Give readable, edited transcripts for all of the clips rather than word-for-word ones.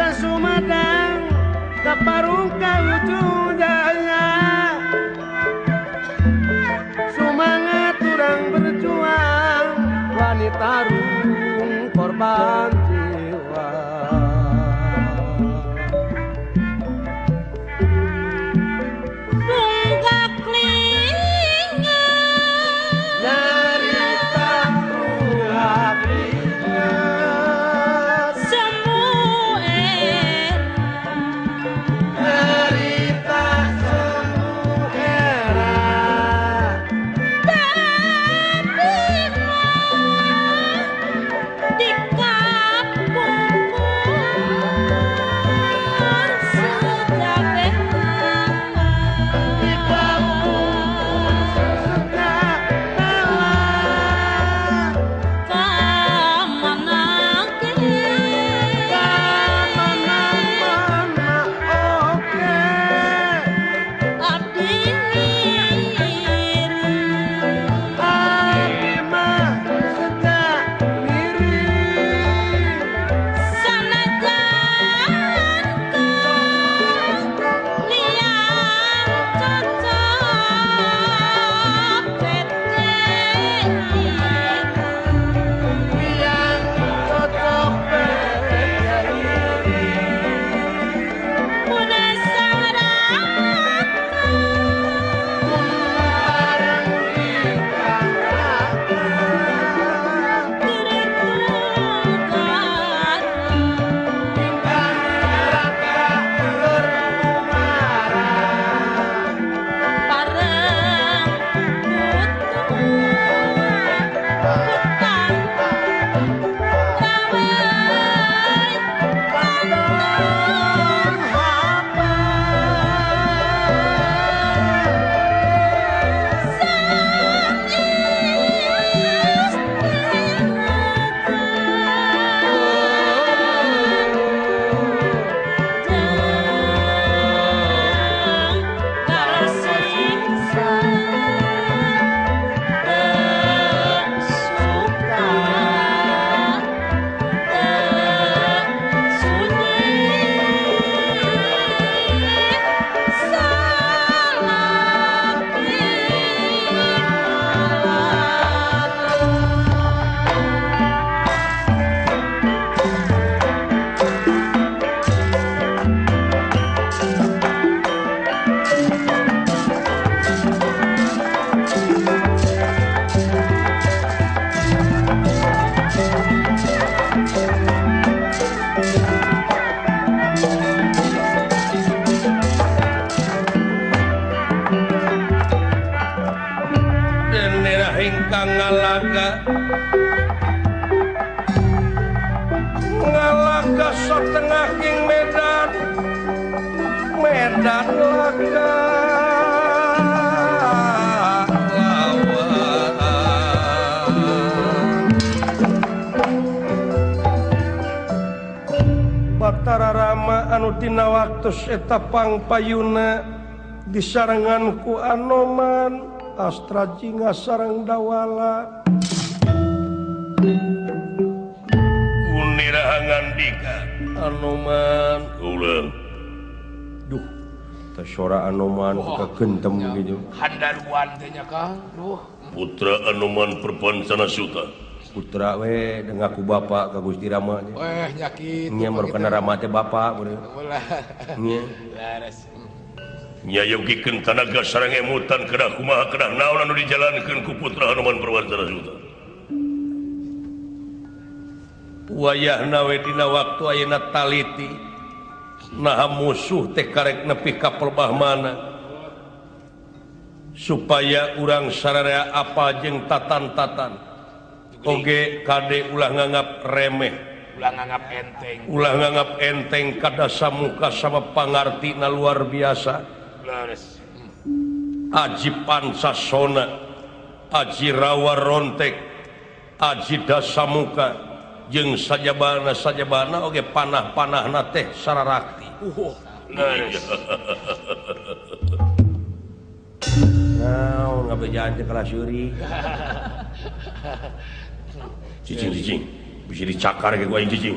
Sumedang kaparung kawujudana semangat urang berjuang wanita rung korban jiwa tunggak klinga nyarita tunggak klinga semu nyarita semu era di kapungkur sejabeh di kampung sesudah kalah kamanake mana oke abdi niri abdi mah sedang diri sanajan liang cocok pete yang cocok berdiri Muna sarang barang ikan diritukan ingkang neraka berkumaran pareng putang rawai kandung hapa sang denera ingkang ngalaga setengah king Medan Medan laga lawan Batara Rama anu dina waktu eta pangpayuna disarengan ku Anoman Astra Jinga sareng Dawala unirahangan dika Anoman ulang duh teh sora Anoman kegentem gitu Handaruan teh nya Kang. Duh. Putra Anoman Perpansana Suta. putra we dengan aku bapak ka Gusti Rama Nya kitu. nya baru kana Rama teh bapak bener Ulah. nya Laras. Nya yogikeun tanaga sareng emutan kedah kumaha kedah naon anu dijalankeun ku putra Anoman Perpansana Suta. wayahna we dina waktu ayeuna taliti naha musuh teh karek nepi ka pelbah mana supaya urang sararea apa jeung tatan-tatan oge kade ulah nganggap remeh Ulah nganggap enteng. ulah nganggap enteng kada samuka sama pangartina luar biasa Laras. Aji Pansasona Aji Rawa Rontek Aji Dasamuka jeung sajabana oge panah-panahna teh sararakti Laras. naon ngabejaan teh kelas yuri Cicing bisa dicakar ke gua yang cicing.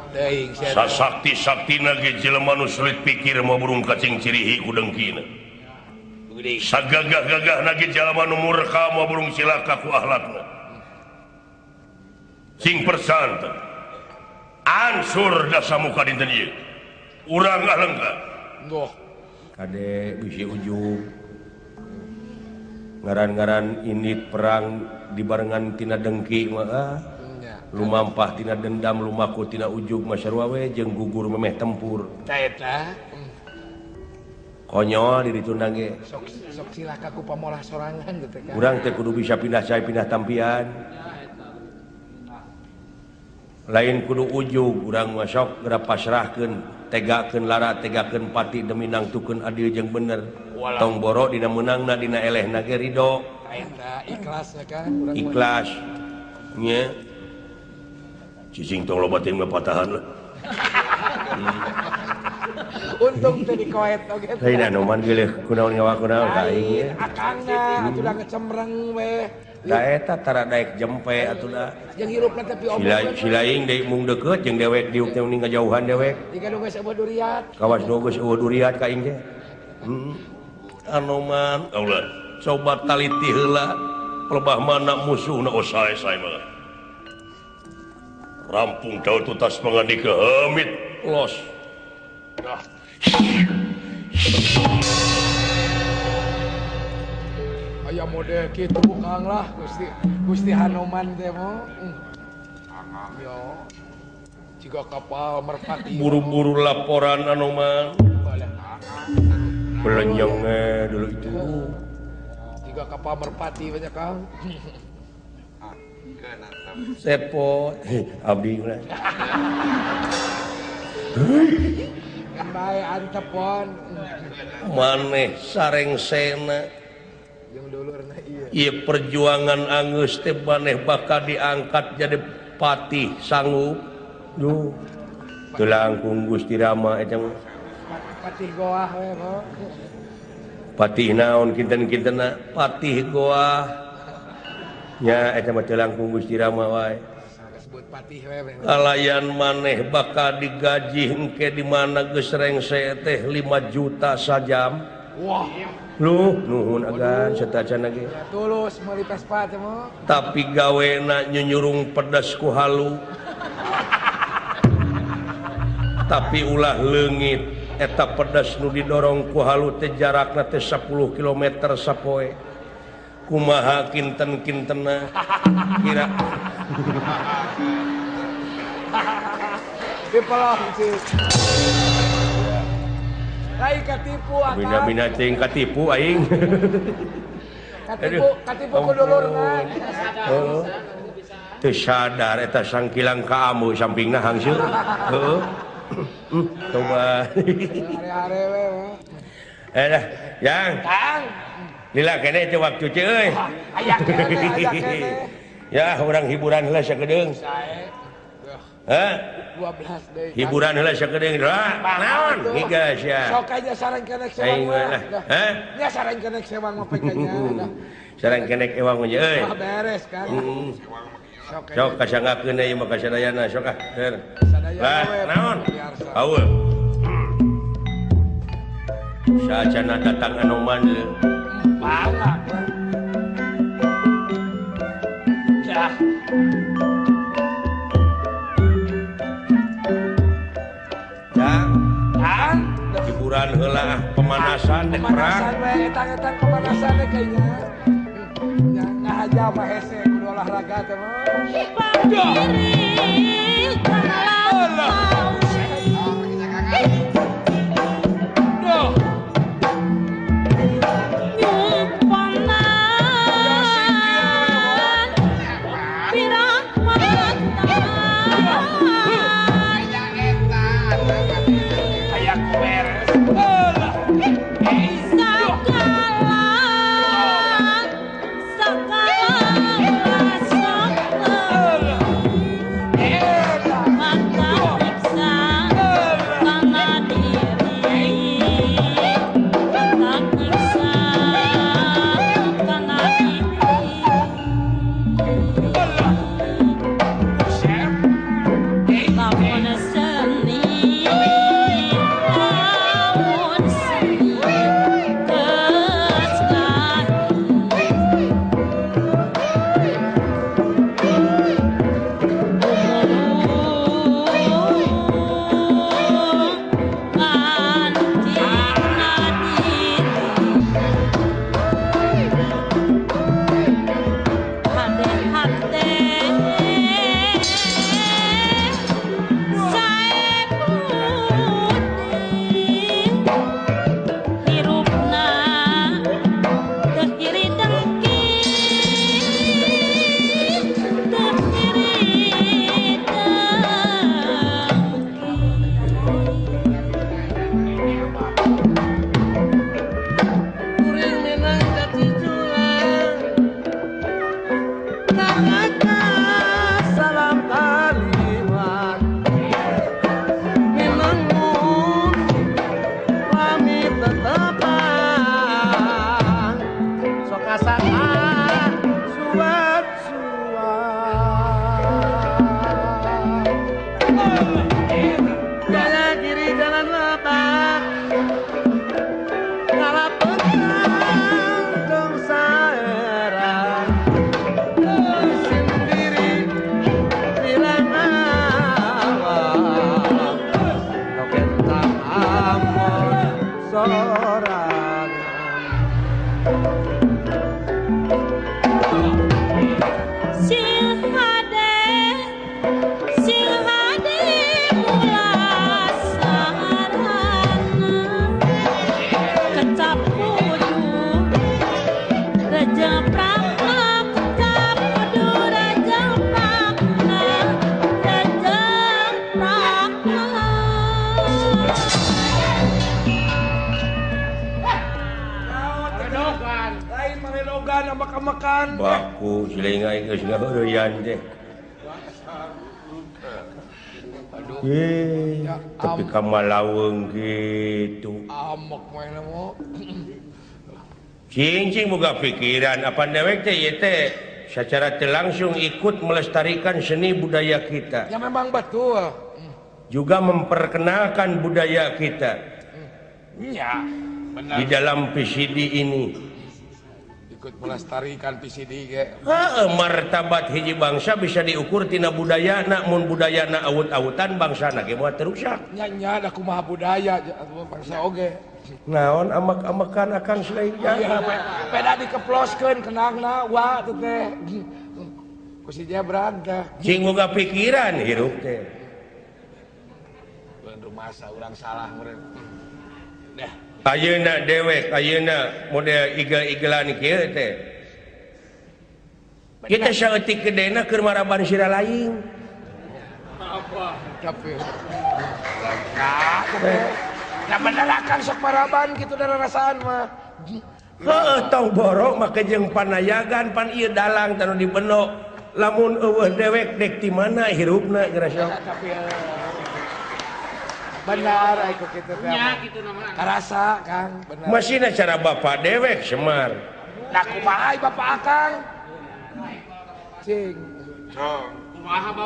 Teuing sia. Sasakti-saktina ge jelema nu sulit pikir mau burung kacing cirihi ku dengkina. Sagagah-gagahna ge jalma nu murka mau burung cilaka ku akhlakna. Cing persanten. Ansur da samuka dinten ieu. Urang alengka. Ngoh. Kade bisi ujung ngaran-ngaran ini perang dibarengan tina dengki mah lumampah tina dendam lumaku tina ujug masarua we jeung gugur memeh tempur Taeta. konyol di ditu ge Sok silaka ku pamolah sorangan gitu kan. urang teh kudu bisa pindah cai pindah tampian lain kudu ujug urang mah sok geura pasrahkeun tegakeun lara tegakeun pati demi nangtukeun adil jeung bener tong boro dina meunangna dina elehna ge ridho Taeta ikhlas ya kan. Urang ikhlas nya cicing tong loba teh patahan lah untung teh di koet oge. lain anu man geuleuh kunaon ngawa kunaon ka aing ye Akangna atuh da ngecemreng we. da eta tara daek jempe atuh Jeung hirupna teh pi silaing deui mung deukeut jeung dewek diuk teh ning ngajauhan dewek Jika nu geus eueuh duriat. kawas nu geus eueuh duriat ka aing teh anu man Allah. coba taliti heula pelebah mana musuhna sae-sae mah Rampung daun tutas mangandika hamid los Aya model kitu Kang lah Gusti Hanoman teh mah. Yo. Jika kapal merpati buru-buru laporan anu man belenyeng dulu itu jika kapal merpati banyak Kang. sepo abdi mah Kan bae antepon. maneh sarengsena Jeung dulurna ieu. ieu perjuangan angeus teh maneh bakal diangkat jadi patih sanggup duh teu langkung Gusti Rama eta mah Patih goah we mah. patih naon kinten-kintenna patih goah nya eta mah teu langkung Gusti Rama wae Disebut patih we. alayan maneh bakal digaji engke di mana geus rengse teh 5 juta sajam Wah, luh nuhun agan satacana ge tulus meuli Vespa teh mah. tapi gawena nyunyurung pedas ku halu tapi ulah leungit eta pedas nu didorong ku halu teh jarakna teh 10 km sapoe kumaha kinten-kintenna kira Dipelong sih. Lain katipu akang. bina-bina teuing katipu aing Katipu ku dulurna. heeh teu sadar eta sangkilang ka ameu sampingna hangseuh heeh coba Hare-hare we. dah yang Kang, lila kene teh waktu teh euy aya kene. ya urang hiburan heula sakedeung Sae. heh 12 deui. hiburan heula sakedeung naon ngigas ya Sok aja sareng kenek aing sewang mah mah. heh Nya sareng kenek sewang mah pekanya. sareng kenek ewang we euy Mah beres kan. Sok sok kasanggakeun ieu mah kasadayana sok ah der sadaya lah we. naon Biasa. aweul saacana datang anoman leuh Banget. Cah. Jang Kang, hiburan heula pemanasan dek perang pemanasan we etang-etang pemanasan we kayaknya. Nya ngahaja mah hese kudu olahraga teh mah. Diri kalau Duh. nyumpanan pirang Aya beres. makan. Baku siling aing geus ngaheureyan teh. Aduh. Tapi ka Malaweung gitu. Amok mainnya mau. Cing boga pikiran apa dewek teh ieu teh secara teu langsung ikut melestarikan seni budaya kita. Ya memang betul. Juga memperkenalkan budaya kita. Ya, benar. Di dalam PCD ini. Ikut melestarikan PCD ge. Martabat hiji bangsa bisa diukur tina budayana, mun budayana awut-awutan bangsana ge moal teruksak. Nya da kumaha budaya bangsa oge. Naon amak-amakan akan selain Iya, peda dikeploskeun kenangna wa teh teh. Ku si Jebran teh. Cing boga pikiran hirup teh. Bulan rumasa urang salah meureun. Dah. Ayeuna dewek, ayeuna model igel-igelan kieu teh. Kita saeutik gedena keur maraban sira laing. Apa? Tapi lengkap. Nah menerakan sok paraban gitu dari rasaan mah. Tong borok make jeung panayagan pan ieu dalang tanu dibenok. Lamun eueuh dewek dek ti mana hirupna geura sok. Tapi benar aya kitu teh. Nya kitu namanya. Karasa Kang, benar. Masina cara bapak dewek Semar. Nah kumaha bapak Akang? Cing.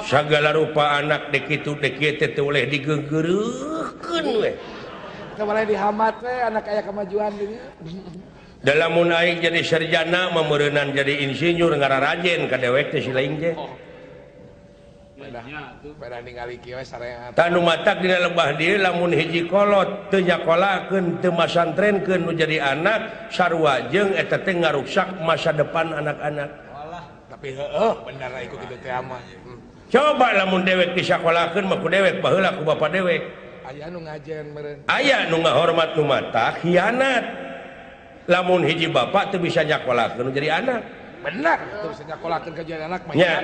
Sagala rupa anak dek kitu dek ieu teh teu oleh digeugeureukeun we. Kemarin dihamat we anak aya kemajuan deui. Dalam mun aing jadi sarjana mameureunnan jadi insinyur ngararajen ka dewek teh si lain teh. Pada ningali kieu sarehat. Tanu matak dina lebah dieu lamun hiji kolot teu nyakolakeun teu masantrenkeun nu jadi anak sarua jeung eta teh ngaruksak masa depan anak-anak. Tapi bener iku kitu teh mah. Coba lamun dewek disakolakeun mah ku dewek baheula ku bapak dewek. Aya nu ngajen meureun. Aya nu ngahormat nu matak hianat. Lamun hiji bapak teu bisa nyakolakeun nu jadi anak. Bener, teu bisa nyakolakeun ka jadi anak mah Nya.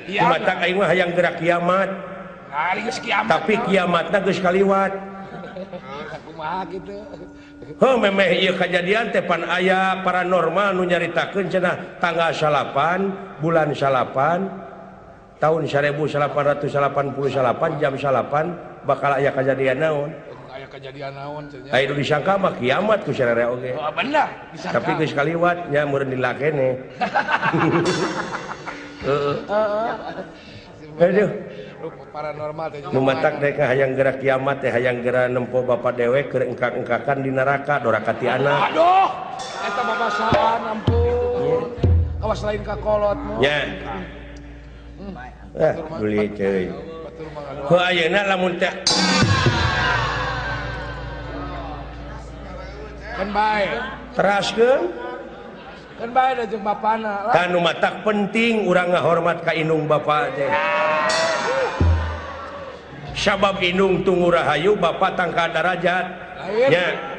hianat. Matak aing mah hayang gerak kiamat. Ari geus kiamat. Tapi kiamatna geus kaliwat. Kumaha kitu. Memeh ieu kajadian teh pan aya paranormal nu nyaritakeun cenah tanggal 8 bulan 8 tahun 1888 jam 8 bakal aya kajadian naon? Aya kejadian naon cenah. Aya nu disangka mah kiamat ku sararea oge. Oh, bener, disangka. Tapi geus kaliwat nya meureun dilakene. Aduh. Paranormal teh. Nu matak dek hayang gerak kiamat teh hayang geura nempo bapak dewek keur engkak-engkakan di neraka doraka ti anak. Aduh, eta babasaan ampun. Awas lain ka kolot mah. Nya. Beli ceuy. Batur mah ngadoa. Heuh ayeuna lamun teh Kan bae. teraskeun Kan bae da jeung bapana. tanu matak penting urang ngahormat ka indung bapa teh. Sabab indung tunggu rahayu bapak tangka darajat. Lain. Nya.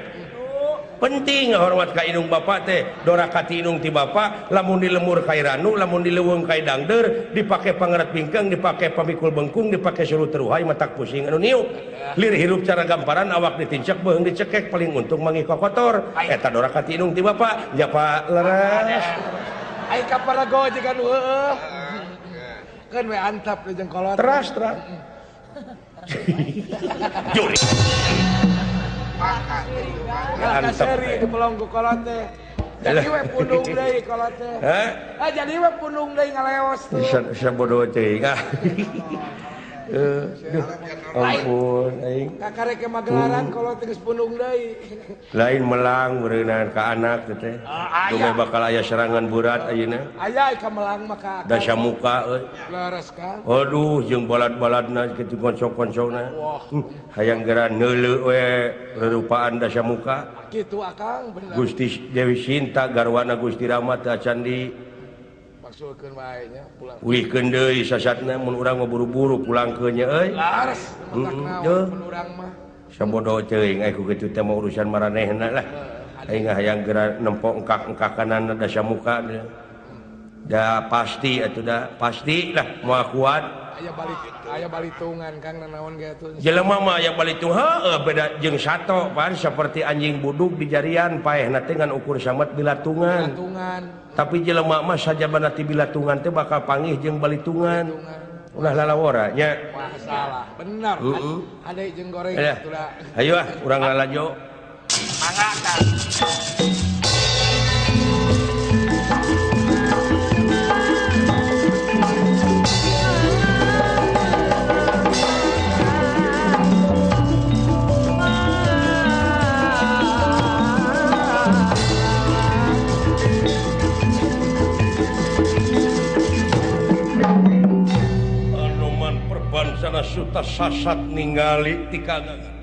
Penting ngahormat ka indung bapa teh. Doraka ti indung ti bapa lamun dilemur ka iranu, lamun dileuweung ka dangdeur, dipake pangeret pingkeung, dipake pamikul bengkung, dipake suruh teruhai matak pusing anu niu. Lir hirup cara gamparan awak ditincek beuheung dicekek paling untung mangi kokotor. Eta doraka ti indung ti bapa, nya Pak leres. Ai ka parago jeung anu heueuh. Keun we antap jeung kolot. Teras. Juri. Antap seri di pelonggu kolot teh. Jadi we pundung deui kolot teh. Hah? Jadi we pundung deui ngaleos tuh. Sabodo teuing. Ampun aing. Kakarek ke Magelaran kolot teh geus pundung deui. Lain melang beureunan ka anak teh. Dume bakal aya serangan berat ayeuna. Aya ka melang mah ka. Da samuka euy. Leres kan. Aduh jeung balad-baladna kitu konsok-konsokna. Hayang geura neuleu we rerupaan da samuka. Kitu Akang bener. Gusti Dewi Sinta garwana Gusti Rama teh candi. Maksudkeun wae nya pulang. Ulihkeun deui sasatna mun urang mah buru-buru pulangkeun nya euy. Lares. Mun urang mah. Sabodo teuing aya ku kitu teh mah urusan maranehna lah. Aing hayang geura nempo engkak-engkakanana da samuka. Da pasti atuh da pasti lah moal kuat. aya balitungan Kang nanaon ge atuh. Jelema mah aya balitung beda jeung sato pan seperti anjing buduk di jarian paehna teh ngan ukur samet bilatungan. Tapi jelema mah sajabana ti bilatungan teh bakal panggih jeung balitungan. Ulah lalawara nya. Wah salah. Benar. Ada jeung goreng atuh. Ayo urang lalajo. Mangga Kang. Anoman perbansana suta sasat ningali ti kagang.